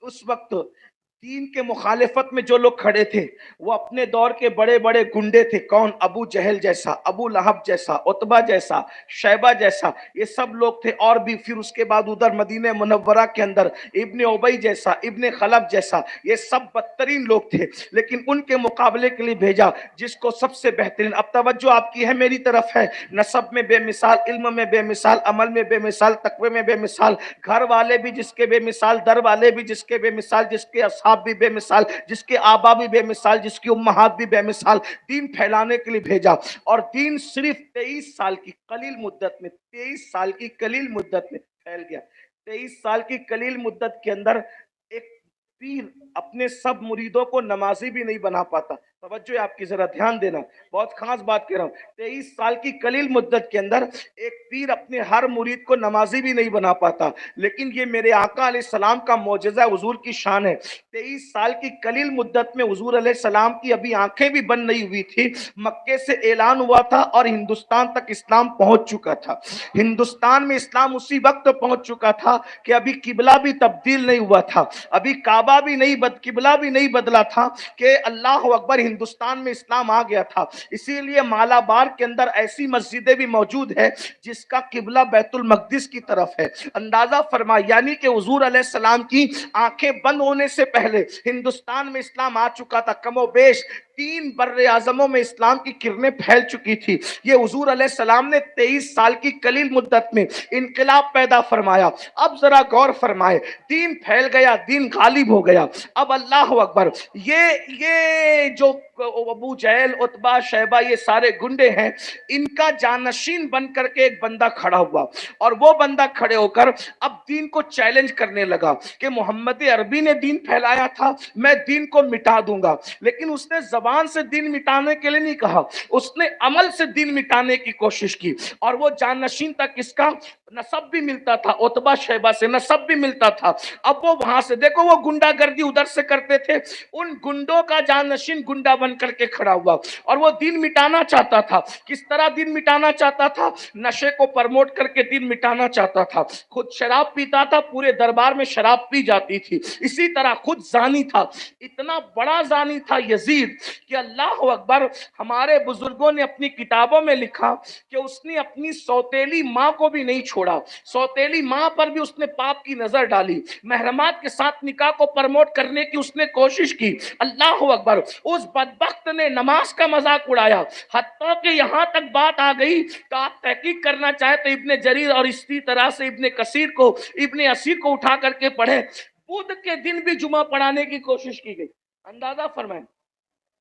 اس وقت دین کے مخالفت میں جو لوگ کھڑے تھے وہ اپنے دور کے بڑے بڑے گنڈے تھے. کون؟ ابو جہل جیسا، ابو لہب جیسا، عتبہ جیسا، شیبہ جیسا، یہ سب لوگ تھے. اور بھی پھر اس کے بعد ادھر مدینہ منورہ کے اندر ابن ابی جیسا، ابن خلف جیسا، یہ سب بدترین لوگ تھے. لیکن ان کے مقابلے کے لیے بھیجا جس کو سب سے بہترین. اب توجہ آپ کی ہے میری طرف ہے. نسب میں بے مثال، علم میں بے مثال، عمل میں بے مثال، تقوی میں بے مثال، گھر والے بھی جس کے بے مثال، در والے بھی جس کے بے مثال، جس کے اصحاب بھی بے مثال، جس کے آبا بھی بے مثال، جس کی امہات بھی بے مثال. دین پھیلانے کے لیے بھیجا. اور دین صرف 23 سال کی قلیل مدت میں، 23 سال کی قلیل مدت میں پھیل گیا. 23 سال کی قلیل مدت کے اندر ایک پیر اپنے سب مریدوں کو نمازی بھی نہیں بنا پاتا. توجہ آپ کی ذرا دھیان دینا، بہت خاص بات کہہ رہا ہوں. 23 سال کی قلیل مدت کے اندر ایک پیر اپنے ہر مرید کو نمازی بھی نہیں بنا پاتا. لیکن یہ میرے آقا علیہ السلام کا معجزہ، حضور کی شان ہے. 23 سال کی قلیل مدت میں حضور علیہ السلام کی ابھی آنکھیں بھی بند نہیں ہوئی تھی. مکے سے اعلان ہوا تھا اور ہندوستان تک اسلام پہنچ چکا تھا. ہندوستان میں اسلام اسی وقت پہنچ چکا تھا کہ ابھی قبلہ بھی تبدیل نہیں ہوا تھا، ابھی کعبہ بھی نہیں قبلہ بھی نہیں بدلا تھا کہ اللہ اکبر ہندوستان میں اسلام آ گیا تھا. اسی لیے مالابار کے اندر ایسی مسجدیں بھی موجود ہے جس کا قبلہ بیت المقدس کی طرف ہے. اندازہ فرما، یعنی کہ حضور علیہ السلام کی آنکھیں بند ہونے سے پہلے ہندوستان میں اسلام آ چکا تھا. کم و بیش 3 بر اعظموں میں اسلام کی کرنیں پھیل چکی تھی. یہ حضور علیہ السلام نے 23 سال کی قلیل مدت میں انقلاب پیدا فرمایا. اب ذرا غور فرمائے، دین پھیل گیا، دین غالب ہو گیا. اب اللہ اکبر، یہ جو ابو جہل، عتبہ، شیبہ، یہ سارے گنڈے ہیں، ان کا جانشین بن کر کے ایک بندہ کھڑا ہوا. اور وہ بندہ کھڑے ہو کر اب دین کو چیلنج کرنے لگا کہ محمد عربی نے دین پھیلایا تھا، میں دین کو مٹا دوں گا. لیکن اس نے زبان سے دین مٹانے کے لیے نہیں کہا، اس نے عمل سے دین مٹانے کی کوشش کی. اور وہ جانشین تک اس کا نسب بھی ملتا تھا، عتبہ شیبہ سے نسب بھی ملتا تھا. اب وہ وہاں سے دیکھو، وہ گنڈا گردی ادھر سے کرتے تھے، ان گنڈوں کا جانشین گنڈا بن کر کے کھڑا ہوا. اور وہ دین مٹانا چاہتا تھا. کس طرح دین مٹانا چاہتا تھا؟ نشے کو پرموٹ کر کے دین مٹانا چاہتا تھا. خود شراب پیتا تھا، پورے دربار میں شراب پی جاتی تھی. اسی طرح خود زانی تھا، اتنا بڑا زانی تھا یزید کہ اللہ اکبر، ہمارے بزرگوں نے اپنی کتابوں میں لکھا کہ اس نے اپنی سوتیلی ماں کو بھی نہیں چھوڑا. سوتیلی ماں پر بھی اس نے پاپ کی نظر ڈالی. محرمات کے ساتھ نکاح کو پرموٹ کرنے کی اس نے کوشش کی. اللہ اکبر، اس بدبخت نے نماز کا مذاق اڑایا. حتیٰ کہ یہاں تک بات آ گئی کہ آپ تحقیق کرنا چاہے تو ابن جریر اور اسی طرح سے ابن کثیر کو، ابن اسیر کو اٹھا کر کے پڑھے. بدھ کے دن بھی جمعہ پڑھانے کی کوشش کی گئی. اندازہ فرمائیں،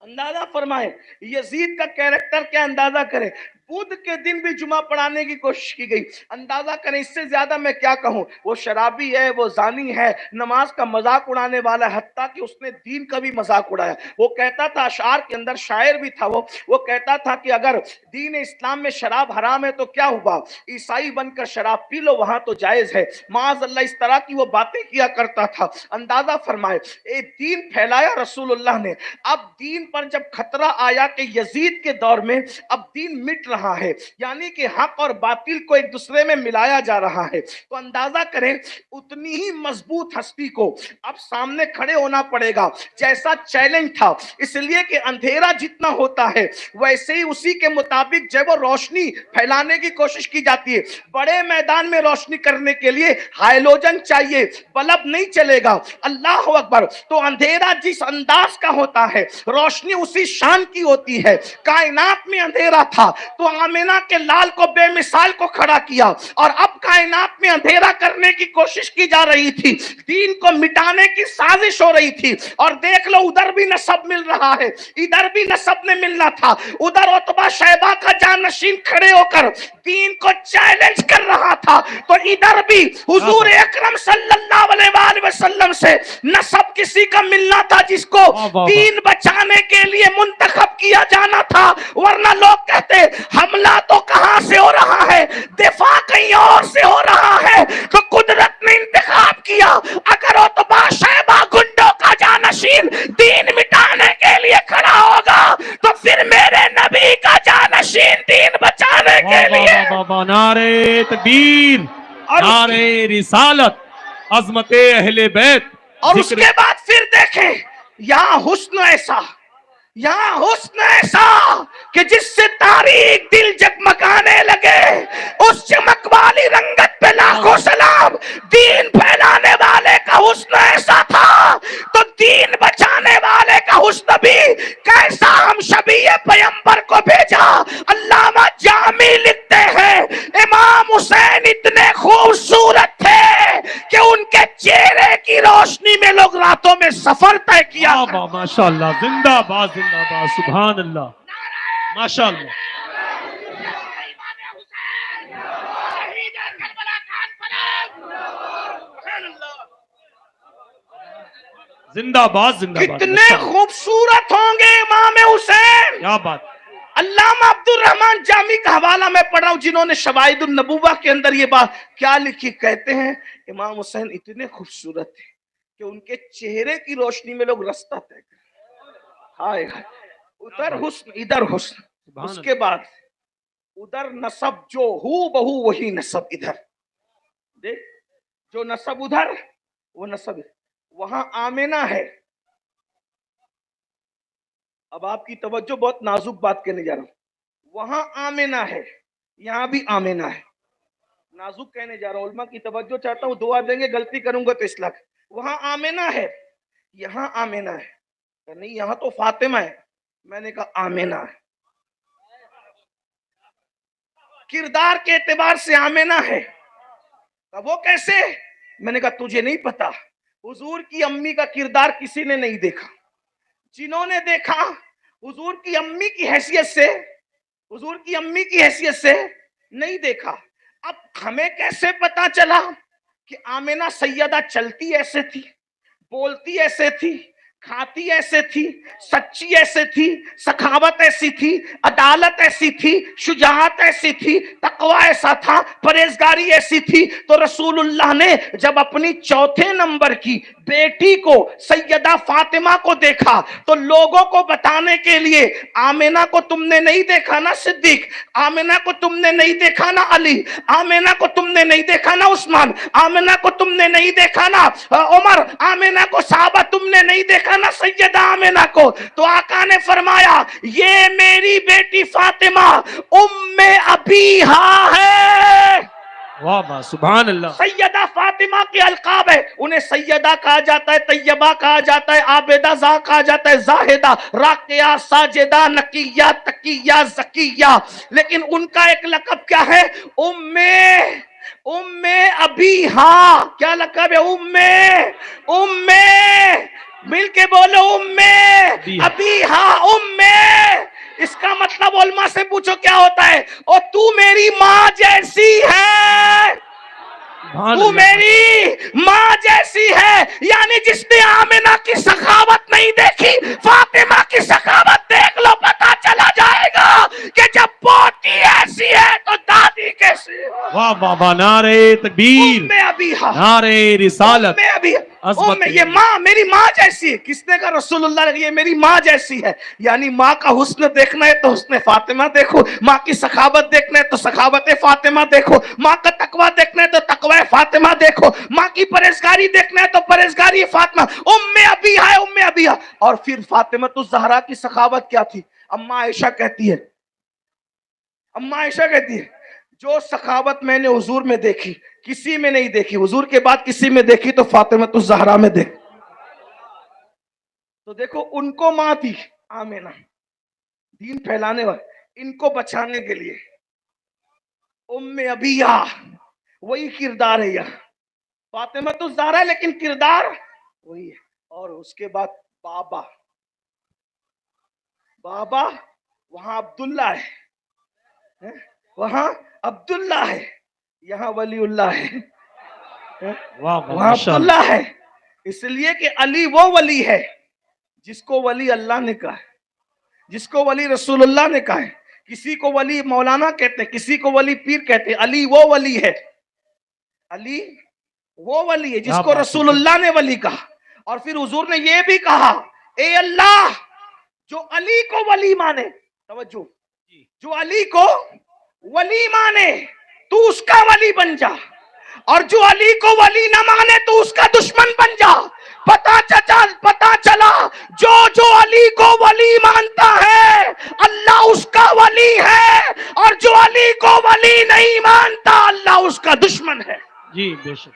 اندازہ فرمائیں یزید کا کیریکٹر کیا، اندازہ کریں. بدھ کے دن بھی جمعہ پڑھانے کی کوشش کی گئی. اندازہ کریں، اس سے زیادہ میں کیا کہوں. وہ شرابی ہے، وہ زانی ہے، نماز کا مذاق اڑانے والا ہے. حتیٰ کہ اس نے دین کا بھی مذاق اڑایا. وہ کہتا تھا، اشعار کے اندر شاعر بھی تھا، وہ کہتا تھا کہ اگر دین اسلام میں شراب حرام ہے تو کیا ہوا، عیسائی بن کر شراب پی لو، وہاں تو جائز ہے. معاذ اللہ، اس طرح کی وہ باتیں کیا کرتا تھا. اندازہ فرمائے، دین پھیلایا رسول اللہ نے. اب دین پر جب خطرہ آیا کہ یزید کے دور میں اب دین مٹ رہا ہے، یعنی کہ حق اور باطل کو ایک دوسرے میں ملایا جا رہا ہے، تو اندازہ کریں اتنی ہی مضبوط ہستی کو اب سامنے کھڑے ہونا پڑے گا جیسا چیلنج تھا. اس لیے کہ اندھیرا جتنا ہوتا ہے ویسے ہی اسی کے مطابق جب وہ روشنی پھیلانے کی کوشش کی جاتی ہے. بڑے میدان میں روشنی کرنے کے لیے ہائیلوجن چاہیے، بلب نہیں چلے گا. اللہ اکبر. تو اندھیرا جس انداز کا ہوتا ہے روشنی اسی شان کی ہوتی ہے. کائنات میں اندھیرا تھا تو آمینہ کے لال کو بے مثال کو کھڑا کیا، اور اب کائنات میں اندھیرا کرنے کی کوشش کی جا رہی تھی، دین کو مٹانے کی سازش ہو رہی تھی. اور دیکھ لو، ادھر بھی نسب مل رہا ہے، ادھر بھی نسب نے ملنا تھا. ادھر عتبہ شیبہ کا جانشین کھڑے ہو کر دین کو چیلنج کر رہا تھا، تو ادھر بھی حضور اکرم صلی اللہ علیہ وآلہ وسلم سے نسب کسی کا ملنا تھا جس کو دین بچانے کے لیے منتخب کیا جانا تھا. ورنہ لوگ کہتے حملہ تو کہاں سے ہو رہا ہے، دفاع کہیں اور سے ہو رہا ہے. تو قدرت نے انتخاب کیا، اگر عتبہ شیبہ گنڈوں کا جانشین دین مٹانے کے لیے کھڑا ہوگا تو پھر میرے نبی کا جانشین دین بچانے کے لیے. نعرہ تکبیر، نعرہ رسالت، عظمت اہل بیت. اور اس کے بعد پھر دیکھیں یہاں حسن ایسا، یہاں حسن ایسا کہ جس سے تاریخ دل جگمگانے لگے، اس چمک والی رنگت پہ لاکھوں سلام۔ دین پھیلانے والے کا حسن ایسا تھا تو دین بچانے والے کا حسن بھی کیسا، ہم شبیہ پیمبر کو بھیجا۔ علامہ جامی لکھتے ہیں امام حسین اتنے خوبصورت تھے کہ ان کے چہرے کی روشنی میں لوگ راتوں میں سفر طے کیا تھا۔ ماشاء اللہ، زندہ باد زندہ باد، سبحان اللہ، ماشاء اللہ، زندہ باد زندہ باد، کتنے خوبصورت ہوں گے امام حسین۔ کیا بات۔ علامہ عبد الرحمن جامی کا حوالہ میں پڑھ رہا ہوں، جنہوں نے شواہد النبوہ کے اندر یہ بات کیا لکھی، کہتے ہیں امام حسین اتنے خوبصورت تھے کہ ان کے چہرے کی روشنی میں لوگ رستہ طے کرتے۔ ہائے ہائے، ادھر حسن ادھر حسن، اس کے بعد ادھر نسب جو ہو بہو وہی نسب ادھر، دیکھ جو نسب ادھر وہ نسب ادھر۔ وہاں آمینہ ہے، اب آپ کی توجہ، بہت نازک بات کہنے جا رہا ہوں، وہاں آمینہ ہے، یہاں بھی آمینہ ہے، نازک کہنے جا رہا ہوں، علماء کی توجہ چاہتا ہوں، دعا دیں گے، غلطی کروں گا تو اصلاح۔ وہاں آمینہ ہے، یہاں آمینہ ہے، نہیں یہاں تو فاطمہ ہے، میں نے کہا آمینہ ہے، کردار کے اعتبار سے آمینہ ہے، وہ کیسے؟ میں نے کہا تجھے نہیں پتا، حضور کی امی کا کردار کسی نے نہیں دیکھا، جنہوں نے دیکھا حضور کی امی کی حیثیت سے، حضور کی امی کی حیثیت سے نہیں دیکھا۔ اب ہمیں کیسے پتا چلا کہ آمینہ سیدہ چلتی ایسے تھی، بولتی ایسے تھی، کھاتی ایسے تھی، سچی ایسے تھی، سخاوت ایسی تھی، عدالت ایسی تھی، شجاعت ایسی تھی، تقوی ایسا تھا، پرہیزگاری ایسی تھی؟ تو رسول اللہ نے جب اپنی چوتھے نمبر کی بیٹی کو سیدہ فاطمہ کو دیکھا تو لوگوں کو بتانے کے لیے، آمینہ کو تم نے نہیں دیکھا نا صدیق، آمینہ کو تم نے نہیں دیکھا نا علی، آمینہ کو تم نے نہیں دیکھا نا عثمان، آمینہ کو تم نے نہیں دیکھا نا عمر، آمینہ کو صحابہ تم نے نہیں دیکھا نا سیدہ آمینہ کو، تو آقا نے فرمایا یہ میری بیٹی فاطمہ ام ابیہا ہے۔ واہ واہ، سبحان اللہ۔ سیدہ فاطمہ کی القاب ہے، انہیں سیدہ کہا جاتا ہے، طیبہ کہا جاتا ہے، عابدہ زاہ کہا جاتا ہے، زاہدہ، راقیہ، ساجدہ، نقیہ، تقیہ، زکیہ، لیکن ان کا ایک لقب کیا ہے؟ ام ابیہا۔ کیا لقب ہے؟ ام مل کے بولو، ام ابیہا، ام۔ اس کا مطلب علماء سے پوچھو کیا ہوتا ہے؟ اور تو میری ماں جیسی ہے، تو میری ماں جیسی ہے، یعنی جس نے آمینہ کی سخاوت نہیں دیکھی، فاطمہ کی سخاوت دیکھ لو، پتا چلا جائے گا کہ جب پوتی ایسی ہے تو دادی کیسی ہے۔ واہ واہ واہ، نعرہ تکبیر، ام ابیہا، نعرہ رسالت، ام ابیہا، یہ ماں میری ماں جیسی ہے۔ کس نے کہا؟ رسول اللہ نے، یہ میری ماں جیسی ہے، یعنی ماں کا حسن دیکھنا ہے تو حسن فاطمہ دیکھو، ماں کی سخاوت دیکھنا ہے تو سخاوت فاطمہ دیکھو، ماں کا تقوی دیکھنا ہے تو تقوی فاطمہ دیکھو، ماں کی پرہیزگاری دیکھنا ہے تو پرہیزگاری فاطمہ۔ ام ابیہا ہے، ام ابیہا۔ اور پھر فاطمہ الزہرا کی سخاوت کیا تھی؟ اماں عائشہ کہتی ہے، اماں عائشہ کہتی ہے جو سخاوت میں نے حضور میں دیکھی کسی میں نہیں دیکھی، حضور کے بعد کسی میں دیکھی تو فاطمہ الزہرا میں دیکھی۔ تو دیکھو ان کو ماں تھی آمینہ، دین پھیلانے والے، ان کو بچانے کے لیے ام ابیہا، وہی کردار ہے یہاں، فاطمہ الزہرا ہے لیکن کردار وہی ہے۔ اور اس کے بعد بابا، بابا وہاں عبداللہ ہے، وہاں عبداللہ ہے، یہاں ولی اللہ ہے، وہاں عبداللہ ہے، اس لیے کہ علی وہ ولی ہے جس کو ولی اللہ نے کہا ہے، جس کو ولی رسول اللہ نے کہا ہے۔ کسی کو ولی مولانا کہتے ہیں، کسی کو ولی پیر کہتے ہیں، علی وہ ولی ہے، علی وہ ولی ہے جس کو رسول اللہ نے ولی کہا۔ اور پھر حضور نے یہ بھی کہا اے اللہ جو علی کو ولی مانے، توجہ، جو علی کو ولی مانے تو اس کا ولی بن جا، اور جو علی کو ولی نہ مانے تو اس کا دشمن بن جا. پتا چلا جو علی کو ولی مانتا ہے اللہ اس کا ولی ہے, اور جو علی کو ولی نہیں مانتا اللہ اس کا دشمن ہے. جی بے شک.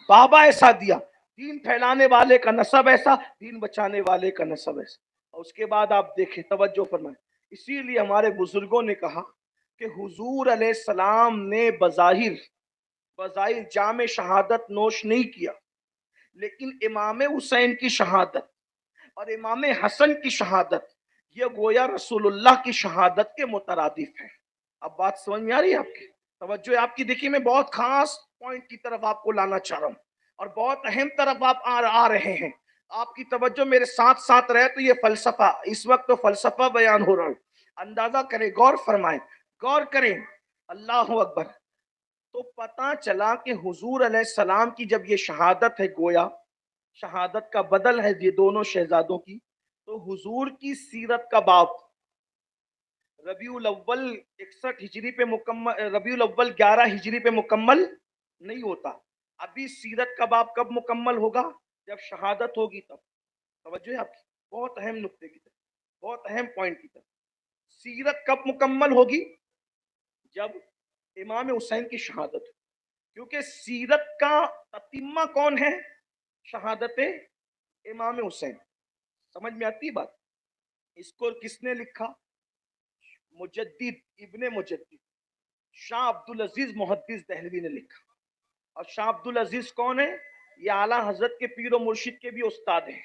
بابا ایسا دیا, دین پھیلانے والے کا نسب ایسا, دین بچانے والے کا نسب ایسا. اور اس کے بعد آپ دیکھیں, توجہ فرمائیں, اسی لیے ہمارے بزرگوں نے کہا کہ حضور علیہ السلام نے بظاہر جام شہادت نوش نہیں کیا, لیکن امام حسین کی شہادت اور امام حسن کی شہادت یہ گویا رسول اللہ کی شہادت کے مترادف ہے. اب بات سمجھ میں آ رہی ہے آپ کی؟ توجہ آپ کی دیکھیے, میں بہت خاص پوائنٹ کی طرف آپ کو لانا چاہ رہا ہوں اور بہت اہم طرف آپ آ رہے ہیں. آپ کی توجہ میرے ساتھ رہے تو یہ فلسفہ, اس وقت تو فلسفہ بیان ہو رہا ہوں, اندازہ کریں, غور فرمائیں, غور کریں. اللہ اکبر. تو پتا چلا کہ حضور علیہ السلام کی جب یہ شہادت ہے, گویا شہادت کا بدل ہے یہ دونوں شہزادوں کی, تو حضور کی سیرت کا باب ربیع الاول 61 ہجری پہ مکمل, ربیع الاول 11 ہجری پہ مکمل نہیں ہوتا. ابھی سیرت کا باب کب مکمل ہوگا؟ جب شہادت ہوگی تب. توجہ ہے آپ کی, بہت اہم نقطے کی طرف, بہت اہم پوائنٹ کی طرف. سیرت کب مکمل ہوگی؟ جب امام حسین کی شہادت, کیونکہ سیرت کا تتمہ کون ہے؟ شہادت امام حسین. سمجھ میں آتی بات؟ اس کو کس نے لکھا؟ مجدد ابن مجدد شاہ عبدالعزیز محدث دہلوی نے لکھا. اور شاہ عبدالعزیز کون ہے؟ یہ اعلیٰ حضرت کے پیر و مرشد کے بھی استاد ہیں.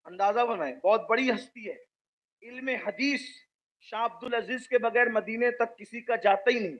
اندازہ بنائیں, بہت بڑی ہستی ہے. علم حدیث شاہ عبدالعزیز کے بغیر مدینے تک کسی کا جاتا ہی نہیں,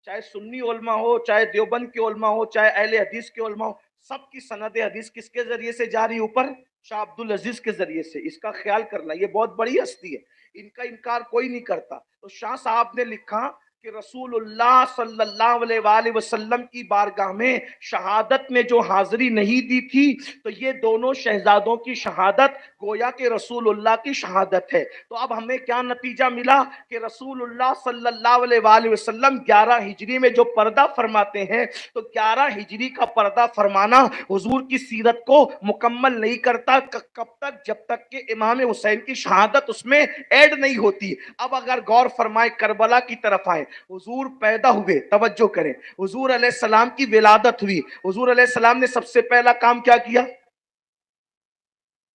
چاہے سنی علماء ہو, چاہے دیوبند کے علماء ہو, چاہے اہل حدیث کے علماء ہو, سب کی سند حدیث کس کے ذریعے سے جاری اوپر؟ شاہ عبدالعزیز کے ذریعے سے. اس کا خیال کرنا, یہ بہت بڑی ہستی ہے, ان کا انکار کوئی نہیں کرتا. تو شاہ صاحب نے لکھا کہ رسول اللہ صلی اللہ علیہ وآلہ وسلم کی بارگاہ میں شہادت میں جو حاضری نہیں دی تھی, تو یہ دونوں شہزادوں کی شہادت گویا کہ رسول اللہ کی شہادت ہے. تو اب ہمیں کیا نتیجہ ملا کہ رسول اللہ صلی اللہ علیہ وآلہ وسلم 11 ہجری میں جو پردہ فرماتے ہیں, تو 11 ہجری کا پردہ فرمانا حضور کی سیرت کو مکمل نہیں کرتا. کب تک؟ جب تک کہ امام حسین کی شہادت اس میں ایڈ نہیں ہوتی. اب اگر غور فرمائے, کربلا کی طرف آئے, حضور پیدا ہوئے, توجہ کریں, حضور علیہ السلام کی ولادت ہوئی. حضور علیہ السلام نے سب سے پہلا کام کیا کیا؟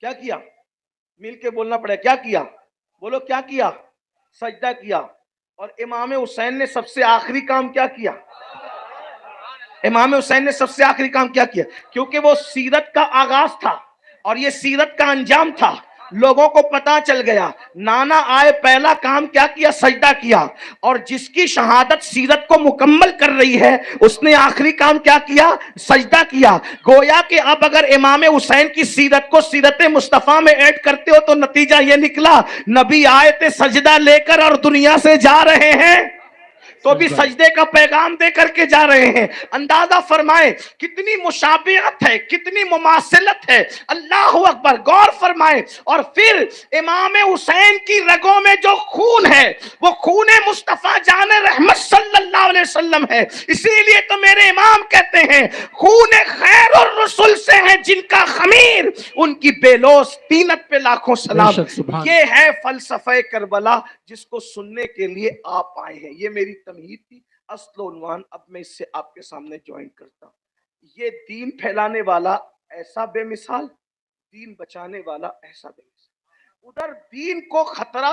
کیا کیا؟ مل کے بولنا پڑے, کیا کیا؟ بولو کیا کیا؟ سجدہ کیا. اور امام حسین نے سب سے آخری کام کیا کیا؟ امام حسین نے سب سے آخری کام کیا کیا؟ کیونکہ وہ سیرت کا آغاز تھا اور یہ سیرت کا انجام تھا. لوگوں کو پتا چل گیا, نانا آئے, پہلا کام کیا کیا؟ سجدہ کیا. اور جس کی شہادت سیرت کو مکمل کر رہی ہے اس نے آخری کام کیا کیا؟ سجدہ کیا. گویا کہ اب اگر امام حسین کی سیرت کو سیرت مصطفیٰ میں ایڈ کرتے ہو تو نتیجہ یہ نکلا, نبی آئے تھے سجدہ لے کر اور دنیا سے جا رہے ہیں تو بھی سجدے کا پیغام دے کر کے جا رہے ہیں. اندازہ فرمائیں کتنی مشابہت ہے, کتنی مماثلت ہے. اللہ اکبر, غور فرمائیں. اور پھر امام حسین کی رگوں میں جو خون ہے وہ خون مصطفیٰ جان رحمت صلی اللہ علیہ وسلم ہے. اسی لیے تو میرے امام کہتے ہیں خون خیر الرسل سے ہے جن کا خمیر, ان کی بے لوث تینت پہ لاکھوں سلام. یہ ہے فلسفہ کربلا جس کو سننے کے لیے آپ آئے ہیں. یہ میری تمہید تھی, اصل عنوان اب میں اس سے آپ کے سامنے جوائن کرتا ہوں. یہ دین پھیلانے والا ایسا بے مثال, دین بچانے والا ایسا بے مثال. ادھر دین کو خطرہ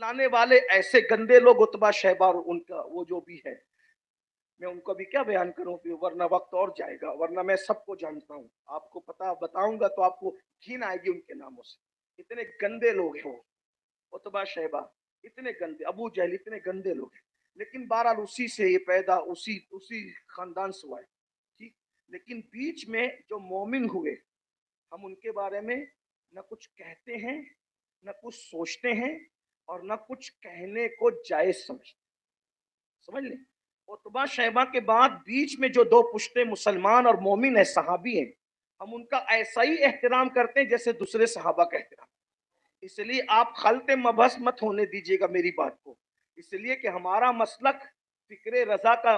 لانے والے ایسے گندے لوگ, عتبہ شیبہ اور ان کا وہ جو بھی ہے, میں ان کو بھی کیا بیان کروں, ورنہ وقت اور جائے گا, ورنہ میں سب کو جانتا ہوں. آپ کو پتا بتاؤں گا تو آپ کو گھن آئے گی ان کے ناموں سے. اتنے گندے لوگ ہیں وہ, عتبہ شیبہ اتنے گندے, ابو جہل اتنے گندے لوگ ہیں. لیکن بہرحال اسی سے یہ پیدا, اسی خاندان سے ہوا ہے, ٹھیک. لیکن بیچ میں جو مومن ہوئے, ہم ان کے بارے میں نہ کچھ کہتے ہیں, نہ کچھ سوچتے ہیں, اور نہ کچھ کہنے کو جائز سمجھتے. سمجھ لیں, عتبہ شیبہ کے بعد بیچ میں جو دو پشتے مسلمان اور مومن ہیں, صحابی ہیں, ہم ان کا ایسا ہی احترام کرتے ہیں جیسے دوسرے صحابہ کا احترام. اس لیے آپ خلط مبحث مت ہونے دیجیے گا میری بات کو, اس لیے کہ ہمارا مسلک فکر رضا کا